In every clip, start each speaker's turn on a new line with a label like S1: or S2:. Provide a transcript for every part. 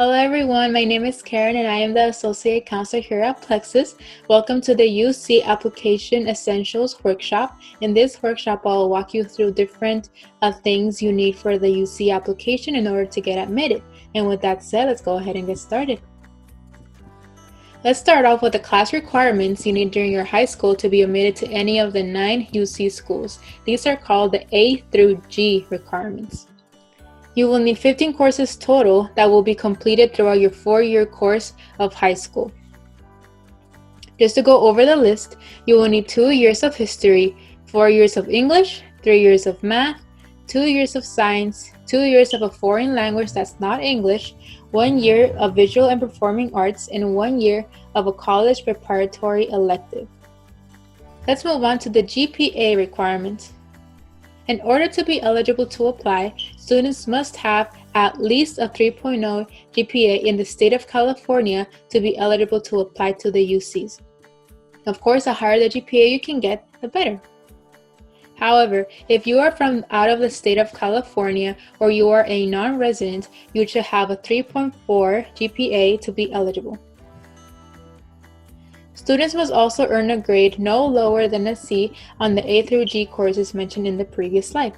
S1: Hello everyone, my name is Karen and I am the Associate Counselor here at Plexus. Welcome to the UC Application Essentials Workshop. In this workshop, I'll walk you through different things you need for the UC application in order to get admitted. And with that said, let's go ahead and get started. Let's start off with the class requirements you need during your high school to be admitted to any of the 9 UC schools. These are called the A through G requirements. You will need 15 courses total that will be completed throughout your 4-year course of high school. Just to go over the list, you will need 2 years of history, 4 years of English, 3 years of math, 2 years of science, 2 years of a foreign language that's not English, 1 year of visual and performing arts, and 1 year of a college preparatory elective. Let's move on to the GPA requirements. In order to be eligible to apply, students must have at least a 3.0 GPA in the state of California to be eligible to apply to the UCs. Of course, the higher the GPA you can get, the better. However, if you are from out of the state of California or you are a non-resident, you should have a 3.4 GPA to be eligible. Students must also earn a grade no lower than a C on the A through G courses mentioned in the previous slide.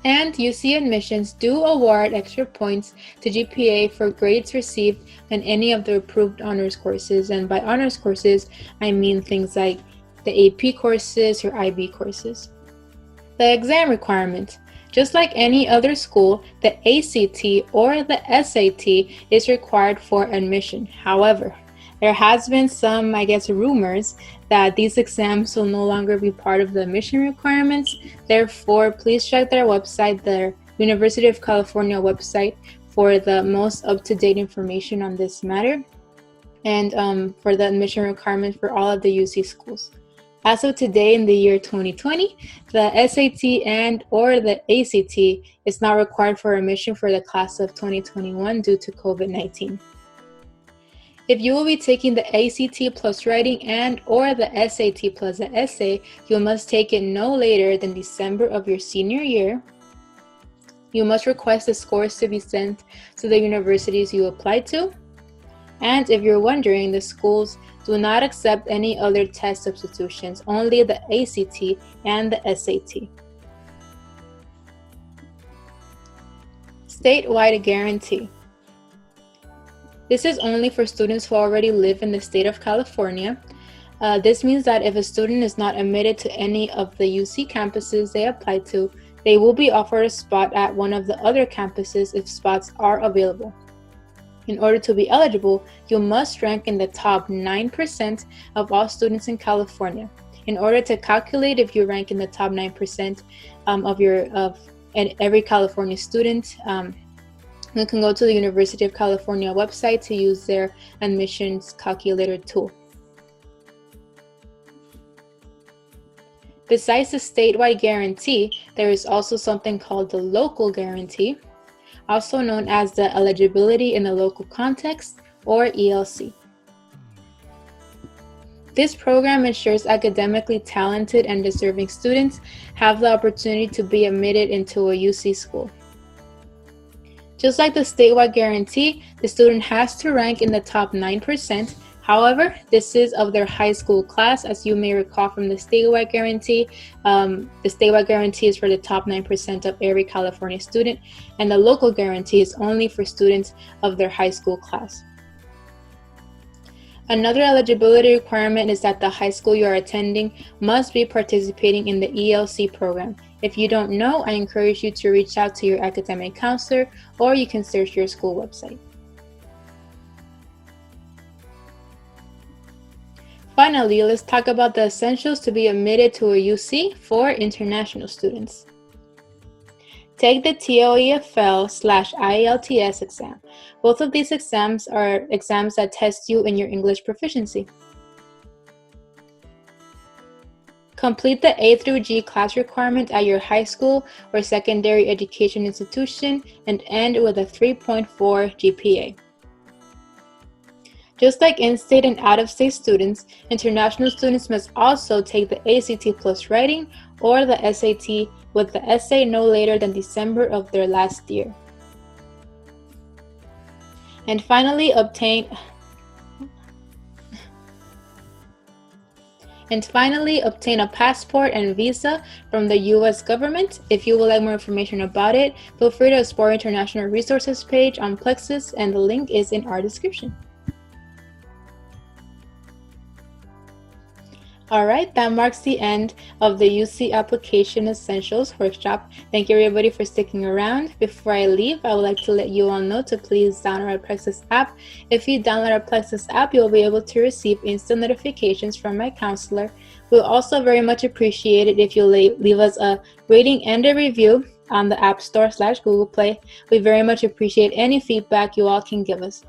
S1: And UC admissions do award extra points to GPA for grades received in any of the approved honors courses. And by honors courses, I mean things like the AP courses or IB courses. The exam requirement. Just like any other school, the ACT or the SAT is required for admission. However, there has been some, rumors that these exams will no longer be part of the admission requirements. Therefore, please check their website, the University of California website, for the most up-to-date information on this matter and for the admission requirements for all of the UC schools. As of today in the year 2020, the SAT and or the ACT is not required for admission for the class of 2021 due to COVID-19. If you will be taking the ACT plus writing and or the SAT plus the essay, you must take it no later than December of your senior year. You must request the scores to be sent to the universities you applied to. And if you're wondering, the schools do not accept any other test substitutions, only the ACT and the SAT. Statewide Guarantee. This is only for students who already live in the state of California. This means that if a student is not admitted to any of the UC campuses they apply to, they will be offered a spot at one of the other campuses if spots are available. In order to be eligible, you must rank in the top 9% of all students in California. In order to calculate if you rank in the top 9% of every California student, you can go to the University of California website to use their admissions calculator tool. Besides the statewide guarantee, there is also something called the local guarantee, also known as the eligibility in the local context, or ELC. This program ensures academically talented and deserving students have the opportunity to be admitted into a UC school. Just like the statewide guarantee, the student has to rank in the top 9%. However, this is of their high school class. As you may recall from the statewide guarantee, is for the top 9% of every California student, and the local guarantee is only for students of their high school class. Another eligibility requirement is that the high school you are attending must be participating in the ELC program. If you don't know, I encourage you to reach out to your academic counselor, or you can search your school website. Finally, let's talk about the essentials to be admitted to a UC for international students. Take the TOEFL/IELTS exam. Both of these exams are exams that test you in your English proficiency. Complete the A through G class requirement at your high school or secondary education institution and end with a 3.4 GPA. Just like in-state and out-of-state students, international students must also take the ACT plus writing or the SAT with the essay no later than December of their last year. And finally, obtain a passport and visa from the U.S. government. If you would like more information about it, feel free to explore International Resources page on Plexus, and the link is in our description. Alright, that marks the end of the UC Application Essentials workshop. Thank you everybody for sticking around. Before I leave, I would like to let you all know to please download our Plexus app. If you download our Plexus app, you'll be able to receive instant notifications from my counselor. We'll also very much appreciate it if you leave us a rating and a review on the App Store / Google Play. We very much appreciate any feedback you all can give us.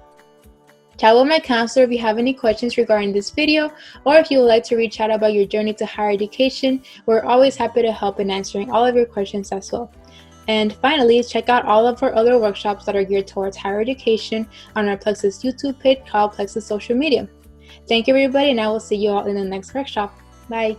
S1: Chat with my counselor if you have any questions regarding this video, or if you would like to reach out about your journey to higher education. We're always happy to help in answering all of your questions as well. And finally, check out all of our other workshops that are geared towards higher education on our Plexus YouTube page called Plexus Social Media. Thank you everybody, and I will see you all in the next workshop. Bye.